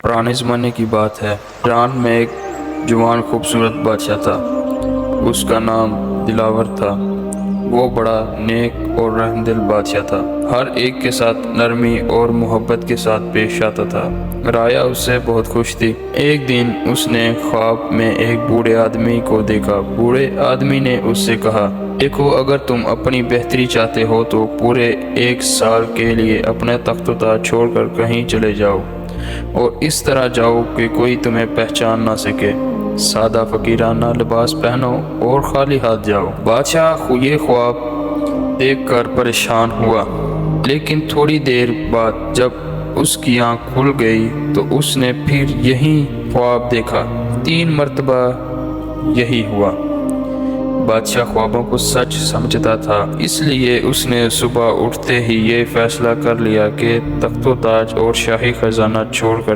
پرانے زمانے کی بات ہے۔ ایران میں ایک جوان خوبصورت بادشاہ تھا۔ اس کا نام دلاور تھا۔ وہ بڑا نیک اور رحم دل بادشاہ تھا۔ ہر ایک کے ساتھ نرمی اور محبت کے ساتھ پیش آتا تھا۔ رعایا اس سے بہت خوش تھی۔ ایک دن اس نے خواب میں ایک بوڑھے آدمی کو دیکھا۔ بوڑھے آدمی نے اس سے کہا، دیکھو، اگر تم اپنی بہتری چاہتے ہو تو پورے 1 سال کے لیے اپنا تخت و تاج چھوڑ کر کہیں چلے جاؤ، اور اس طرح جاؤ کہ کوئی تمہیں پہچان نہ سکے۔ سادہ فقیرانہ لباس پہنو اور خالی ہاتھ جاؤ۔ بادشاہ یہ خواب دیکھ کر پریشان ہوا، لیکن تھوڑی دیر بعد جب اس کی آنکھ کھل گئی تو اس نے پھر یہی خواب دیکھا۔ 3 مرتبہ یہی ہوا۔ بادشاہ خوابوں کو سچ سمجھتا تھا، اس لیے اس نے صبح اٹھتے ہی یہ فیصلہ کر لیا کہ تخت و تاج اور شاہی خزانہ چھوڑ کر